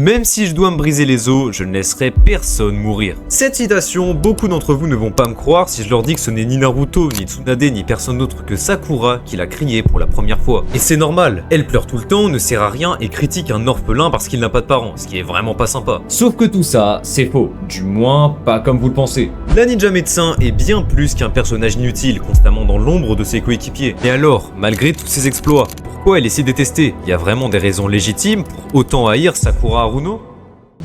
Même si je dois me briser les os, je ne laisserai personne mourir. Cette citation, beaucoup d'entre vous ne vont pas me croire si je leur dis que ce n'est ni Naruto, ni Tsunade, ni personne d'autre que Sakura qui l'a crié pour la première fois. Et c'est normal, elle pleure tout le temps, ne sert à rien et critique un orphelin parce qu'il n'a pas de parents, ce qui est vraiment pas sympa. Sauf que tout ça, c'est faux. Du moins, pas comme vous le pensez. La ninja médecin est bien plus qu'un personnage inutile, constamment dans l'ombre de ses coéquipiers. Et alors, malgré tous ses exploits, pourquoi elle est si détestée? Il y a vraiment des raisons légitimes pour autant haïr Sakura Haruno?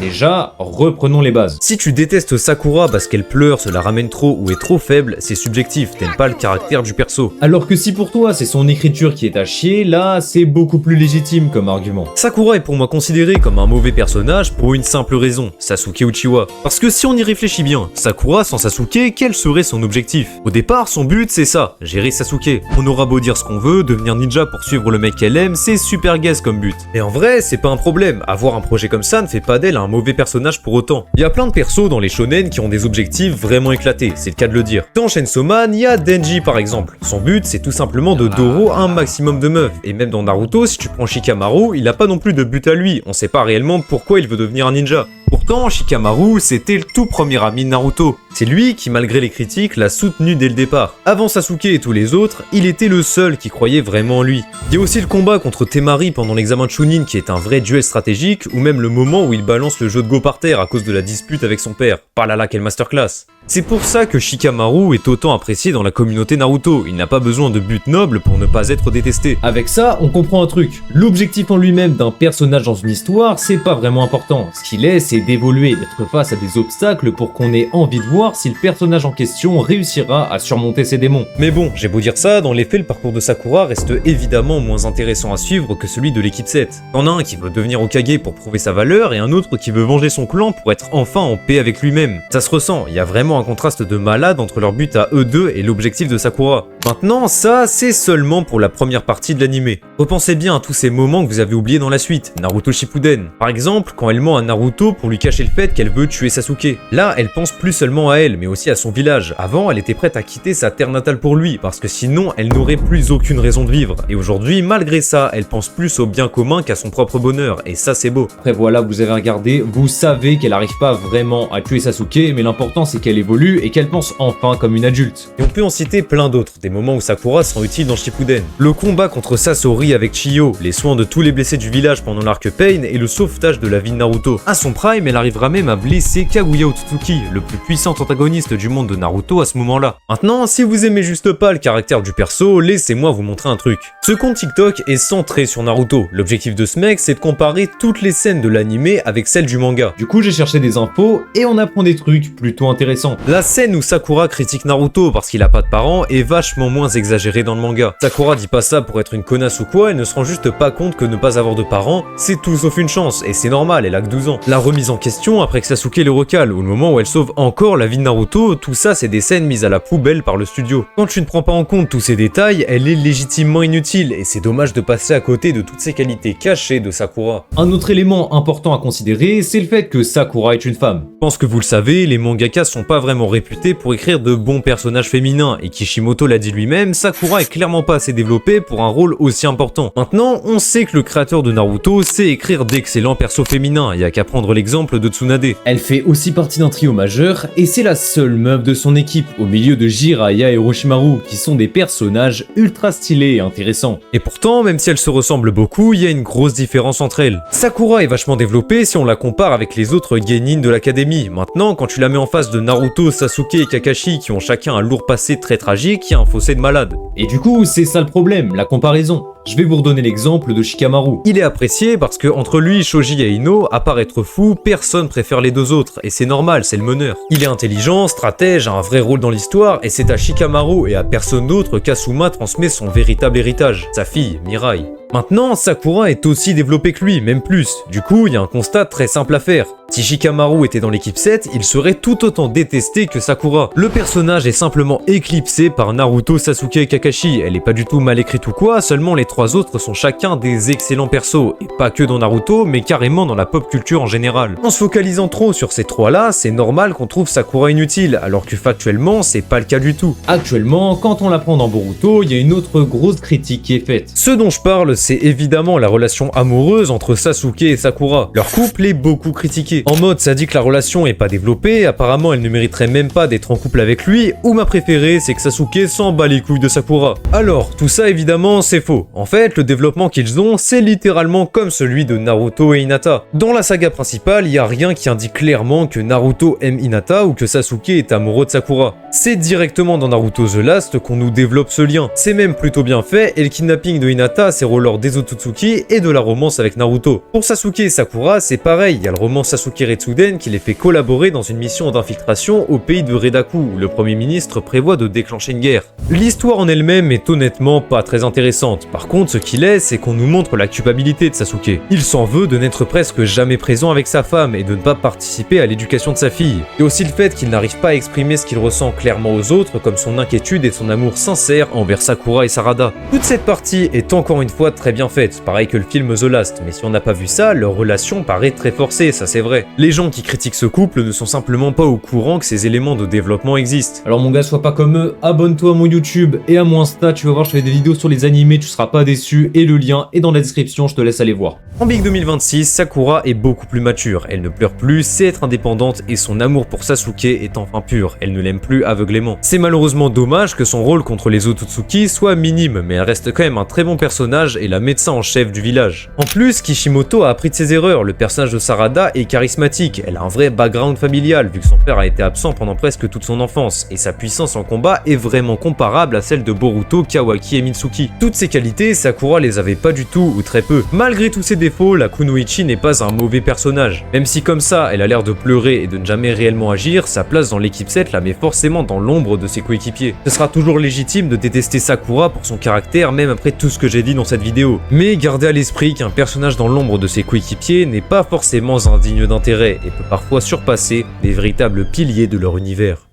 Déjà, reprenons les bases. Si tu détestes Sakura parce qu'elle pleure, se la ramène trop ou est trop faible, c'est subjectif, t'aimes pas le caractère du perso. Alors que si pour toi c'est son écriture qui est à chier, là c'est beaucoup plus légitime comme argument. Sakura est pour moi considérée comme un mauvais personnage pour une simple raison, Sasuke Uchiwa. Parce que si on y réfléchit bien, Sakura sans Sasuke, quel serait son objectif? Au départ, son but c'est ça, gérer Sasuke. On aura beau dire ce qu'on veut, devenir ninja pour suivre le mec qu'elle aime, c'est super gaze comme but. Et en vrai, c'est pas un problème, avoir un projet comme ça ne fait pas d'elle un mauvais personnage pour autant. Il y a plein de persos dans les shonen qui ont des objectifs vraiment éclatés, c'est le cas de le dire. Dans Chainsaw Man, il y a Denji par exemple. Son but c'est tout simplement de Doro un maximum de meufs. Et même dans Naruto, si tu prends Shikamaru, il a pas non plus de but à lui, on sait pas réellement pourquoi il veut devenir un ninja. Pourtant, Shikamaru, c'était le tout premier ami de Naruto. C'est lui qui, malgré les critiques, l'a soutenu dès le départ. Avant Sasuke et tous les autres, il était le seul qui croyait vraiment en lui. Il y a aussi le combat contre Temari pendant l'examen de Chunin qui est un vrai duel stratégique, ou même le moment où il balance le jeu de Go par terre à cause de la dispute avec son père. Par là, quelle masterclass! C'est pour ça que Shikamaru est autant apprécié dans la communauté Naruto, il n'a pas besoin de but noble pour ne pas être détesté. Avec ça, on comprend un truc. L'objectif en lui-même d'un personnage dans une histoire, c'est pas vraiment important. Ce qu'il est, c'est d'évoluer, d'être face à des obstacles pour qu'on ait envie de voir si le personnage en question réussira à surmonter ses démons. Mais bon, j'ai beau dire ça, dans les faits, le parcours de Sakura reste évidemment moins intéressant à suivre que celui de l'équipe 7. T'en as un qui veut devenir Hokage pour prouver sa valeur et un autre qui veut venger son clan pour être enfin en paix avec lui-même. Ça se ressent, il y a vraiment un contraste de malade entre leur but à eux deux et l'objectif de Sakura. Maintenant, ça, c'est seulement pour la première partie de l'anime. Repensez bien à tous ces moments que vous avez oubliés dans la suite, Naruto Shippuden. Par exemple, quand elle ment à Naruto pour lui cacher le fait qu'elle veut tuer Sasuke. Là, elle pense plus seulement à elle, mais aussi à son village. Avant, elle était prête à quitter sa terre natale pour lui, parce que sinon, elle n'aurait plus aucune raison de vivre. Et aujourd'hui, malgré ça, elle pense plus au bien commun qu'à son propre bonheur, et ça, c'est beau. Après voilà, vous avez regardé, vous savez qu'elle n'arrive pas vraiment à tuer Sasuke, mais l'important c'est qu'elle évolue et qu'elle pense enfin comme une adulte. Et on peut en citer plein d'autres, des moments où Sakura sera utile dans Shippuden. Le combat contre Sasori avec Chiyo, les soins de tous les blessés du village pendant l'arc Pain et le sauvetage de la vie de Naruto. À son prime, elle arrivera même à blesser Kaguya Otsutsuki, le plus puissant antagoniste du monde de Naruto à ce moment-là. Maintenant, si vous aimez juste pas le caractère du perso, laissez-moi vous montrer un truc. Ce compte TikTok est centré sur Naruto. L'objectif de ce mec, c'est de comparer toutes les scènes de l'anime avec celles du manga. Du coup, j'ai cherché des infos et on apprend des trucs plutôt intéressants. La scène où Sakura critique Naruto parce qu'il a pas de parents est vachement moins exagérée dans le manga. Sakura dit pas ça pour être une connasse ou quoi, elle ne se rend juste pas compte que ne pas avoir de parents, c'est tout sauf une chance, et c'est normal, elle a que 12 ans. La remise en question après que Sasuke le recale, ou le moment où elle sauve encore la vie de Naruto, tout ça c'est des scènes mises à la poubelle par le studio. Quand tu ne prends pas en compte tous ces détails, elle est légitimement inutile, et c'est dommage de passer à côté de toutes ces qualités cachées de Sakura. Un autre élément important à considérer, c'est le fait que Sakura est une femme. Je pense que vous le savez, les mangakas sont pas vraiment réputés pour écrire de bons personnages féminins, et Kishimoto l'a dit lui-même, Sakura est clairement pas assez développée pour un rôle aussi important. Maintenant, on sait que le créateur de Naruto sait écrire d'excellents persos féminins, y a qu'à prendre l'exemple de Tsunade. Elle fait aussi partie d'un trio majeur, et c'est la seule meuf de son équipe, au milieu de Jiraiya et Orochimaru, qui sont des personnages ultra stylés et intéressants. Et pourtant, même si elles se ressemblent beaucoup, il y a une grosse différence entre elles. Sakura est vachement développée si on la compare avec les autres genin de l'académie. Maintenant, quand tu la mets en face de Naruto, Sasuke et Kakashi, qui ont chacun un lourd passé très tragique, il y a un fossé de malade. Et du coup, c'est ça le problème, la comparaison. Je vais vous redonner l'exemple de Shikamaru. Il est apprécié parce que entre lui, Shoji et Ino, à part être fou, personne préfère les deux autres, et c'est normal, c'est le meneur. Il est intelligent, stratège, a un vrai rôle dans l'histoire, et c'est à Shikamaru et à personne d'autre qu'Asuma transmet son véritable héritage, sa fille, Mirai. Maintenant, Sakura est aussi développé que lui, même plus. Du coup, il y a un constat très simple à faire. Si Shikamaru était dans l'équipe 7, il serait tout autant détesté que Sakura. Le personnage est simplement éclipsé par Naruto, Sasuke et Kakashi. Elle est pas du tout mal écrite ou quoi, seulement les trois autres sont chacun des excellents persos, et pas que dans Naruto, mais carrément dans la pop culture en général. En se focalisant trop sur ces trois-là, c'est normal qu'on trouve Sakura inutile, alors que factuellement, c'est pas le cas du tout. Actuellement, quand on l'apprend dans Boruto, il y a une autre grosse critique qui est faite. Ce dont je parle, c'est évidemment la relation amoureuse entre Sasuke et Sakura. Leur couple est beaucoup critiqué. En mode, ça dit que la relation est pas développée, apparemment elle ne mériterait même pas d'être en couple avec lui, ou ma préférée, c'est que Sasuke s'en bat les couilles de Sakura. Alors, tout ça évidemment, c'est faux. En fait, le développement qu'ils ont, c'est littéralement comme celui de Naruto et Hinata. Dans la saga principale, il y a rien qui indique clairement que Naruto aime Hinata ou que Sasuke est amoureux de Sakura. C'est directement dans Naruto The Last qu'on nous développe ce lien. C'est même plutôt bien fait, et le kidnapping de Hinata sert au lore des Otsutsuki et de la romance avec Naruto. Pour Sasuke et Sakura, c'est pareil, il y a le roman Sasuke Retsuden qui les fait collaborer dans une mission d'infiltration au pays de Redaku, où le premier ministre prévoit de déclencher une guerre. L'histoire en elle-même est honnêtement pas très intéressante. Par contre, ce qu'il est, c'est qu'on nous montre la culpabilité de Sasuke. Il s'en veut de n'être presque jamais présent avec sa femme et de ne pas participer à l'éducation de sa fille. Et aussi le fait qu'il n'arrive pas à exprimer ce qu'il ressent clairement aux autres, comme son inquiétude et son amour sincère envers Sakura et Sarada. Toute cette partie est encore une fois très bien faite, pareil que le film The Last, mais si on n'a pas vu ça, leur relation paraît très forcée, ça c'est vrai. Les gens qui critiquent ce couple ne sont simplement pas au courant que ces éléments de développement existent. Alors mon gars, sois pas comme eux, abonne-toi à mon YouTube et à mon Insta, tu vas voir, je fais des vidéos sur les animés, tu seras pas déçu, et le lien est dans la description, je te laisse aller voir. En Big 2026, Sakura est beaucoup plus mature, elle ne pleure plus, sait être indépendante et son amour pour Sasuke est enfin pur, elle ne l'aime plus aveuglément. C'est malheureusement dommage que son rôle contre les Otsutsuki soit minime, mais elle reste quand même un très bon personnage et la médecin en chef du village. En plus, Kishimoto a appris de ses erreurs, le personnage de Sarada est charismatique, elle a un vrai background familial vu que son père a été absent pendant presque toute son enfance, et sa puissance en combat est vraiment comparable à celle de Boruto, Kawaki et Mitsuki. Toutes ces qualités, Sakura les avait pas du tout ou très peu. Malgré tous ses défauts, la Kunoichi n'est pas un mauvais personnage. Même si comme ça, elle a l'air de pleurer et de ne jamais réellement agir, sa place dans l'équipe 7 la met forcément dans l'ombre de ses coéquipiers. Ce sera toujours légitime de détester Sakura pour son caractère même après tout ce que j'ai dit dans cette vidéo. Mais gardez à l'esprit qu'un personnage dans l'ombre de ses coéquipiers n'est pas forcément indigne d'intérêt et peut parfois surpasser les véritables piliers de leur univers.